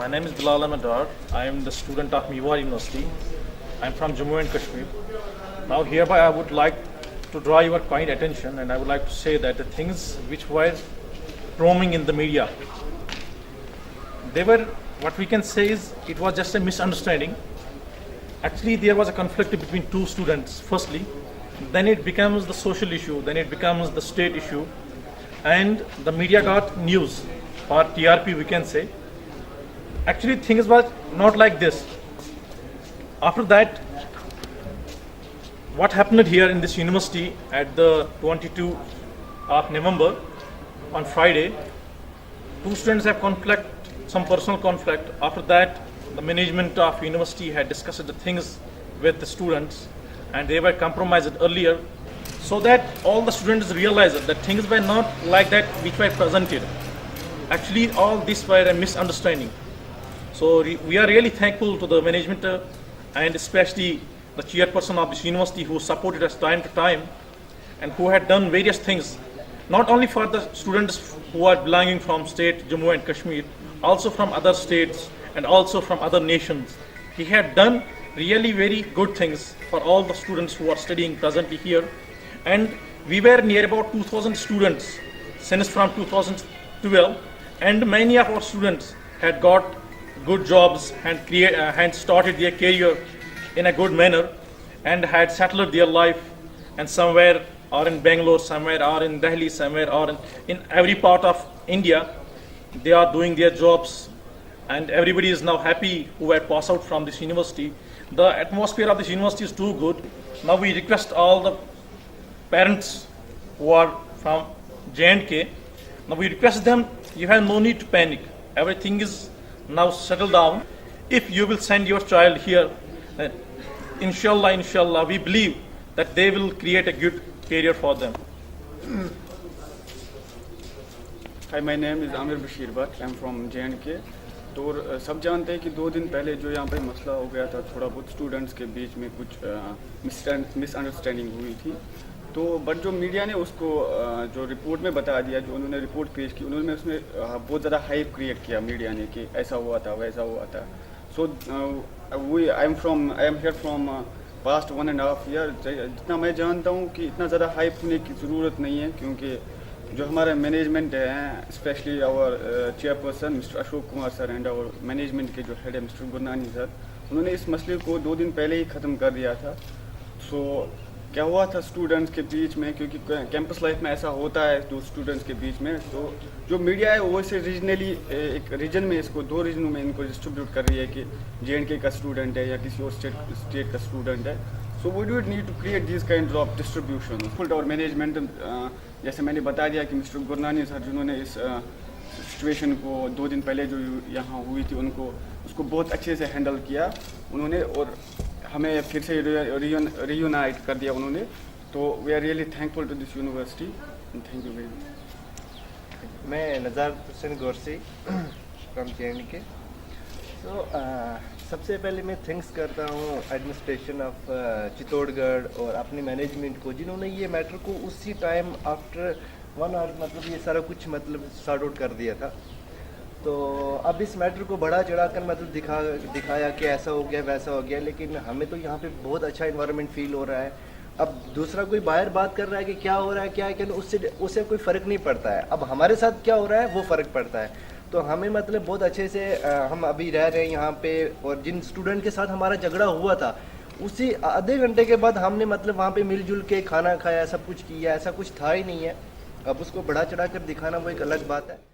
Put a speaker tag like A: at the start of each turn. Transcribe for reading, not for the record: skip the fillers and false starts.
A: My name is Bilal Ahmed Dar. I am the student of Mewar University. I am from Jammu and Kashmir. Now hereby I would like to draw your kind attention, and I would like to say that the things which were roaming in the media, they were, what we can say is, it was just a misunderstanding. Actually there was a conflict between two students firstly, then it becomes the social issue, then it becomes the state issue, and the media got news or TRP we can say. Actually things was not like this. After that, what happened here in this university at the 22 of November on Friday, two students have conflict, some personal conflict. After that, the management of university had discussed the things with the students, and they were compromised earlier, so that all the students realized that things were not like that which were presented. Actually all this were a misunderstanding. So we are really thankful to the management and especially the chairperson of this university who supported us time to time and who had done various things, not only for the students who are belonging from state Jammu and Kashmir, also from other states and also from other nations. He had done really very good things for all the students who are studying presently here, and we were near about 2,000 students since from 2012, and many of our students had got good jobs and had started their career in a good manner and had settled their life, and somewhere or in Bangalore, somewhere or in Delhi, somewhere or in every part of India, they are doing their jobs, and everybody is now happy who were passed out from this university. The atmosphere of this university is too good. Now we request all the parents who are from J&K, now we request them, you have no need to panic. Everything is now settled down. If you will send your child here, inshallah, we believe that they will create a good career for them.
B: Hi, my name is Amir Bashir Bhatt. I'm from J&K. तो सब जानते हैं कि 2 दिन पहले जो यहाँ पे मसला हो गया था, थोड़ा बहुत स्टूडेंट्स के बीच में कुछ मिसअंडरस्टैंडिंग हुई थी. तो बट जो मीडिया ने उसको जो रिपोर्ट में बता दिया, जो उन्होंने रिपोर्ट पेश की, उन्होंने उसमें बहुत ज़्यादा हाइप क्रिएट किया मीडिया ने कि ऐसा हुआ था वैसा हुआ था. So I am here from past 1.5 year. जितना मैं जानता हूँ कि इतना ज़्यादा हाइप होने की ज़रूरत नहीं है, क्योंकि जो हमारा मैनेजमेंट है, specially our chairperson mister Ashok Kumar sir and our management के जो हेड है मिस्टर गुरनानी सर, उन्होंने इस मसले को 2 दिन पहले ही ख़त्म कर दिया था. सो क्या हुआ था स्टूडेंट्स के बीच में, क्योंकि कैंपस लाइफ में ऐसा होता है 2 स्टूडेंट्स के बीच में, तो जो मीडिया है वो इसे रीजनली एक रीजन में इसको 2 रीजनों में इनको डिस्ट्रीब्यूट कर रही है कि J&K का स्टूडेंट है या किसी और स्टेट का स्टूडेंट है. So we do need to create this kind of distribution. Full और मैनेजमेंट, जैसे मैंने बता दिया कि मिस्टर गुरनानी सर जिन्होंने इस सिचुएशन को 2 दिन पहले जो यहाँ हुई थी उसको बहुत अच्छे से हैंडल किया उन्होंने, और हमें फिर से रियूनाइट कर दिया उन्होंने. तो we are really thankful to this university. Thank you very much.
C: मैं नज़ार हुसैन गोरसी फ्रॉम J&K. तो सबसे पहले मैं थैंक्स करता हूँ एडमिनिस्ट्रेशन ऑफ चित्तौड़गढ़ और अपने मैनेजमेंट को, जिन्होंने ये मैटर को उसी टाइम आफ्टर 1 आवर मतलब ये सारा कुछ मतलब सॉर्ट आउट कर दिया था. तो अब इस मैटर को बढ़ा चढ़ा कर मतलब दिखाया कि ऐसा हो गया वैसा हो गया, लेकिन हमें तो यहाँ पे बहुत अच्छा इन्वायरमेंट फील हो रहा है. अब दूसरा कोई बाहर बात कर रहा है कि क्या हो रहा है क्या है क्या, उससे कोई फ़र्क नहीं पड़ता है. अब हमारे साथ क्या हो रहा है वो फ़र्क पड़ता है. तो हमें मतलब बहुत अच्छे से हम अभी रह रहे हैं यहाँ पे, और जिन स्टूडेंट के साथ हमारा झगड़ा हुआ था उसी आधे घंटे के बाद हमने मतलब वहाँ पे मिलजुल के खाना खाया, सब कुछ किया, ऐसा कुछ था ही नहीं है. अब उसको बढ़ा चढ़ा कर दिखाना वो एक अलग बात है.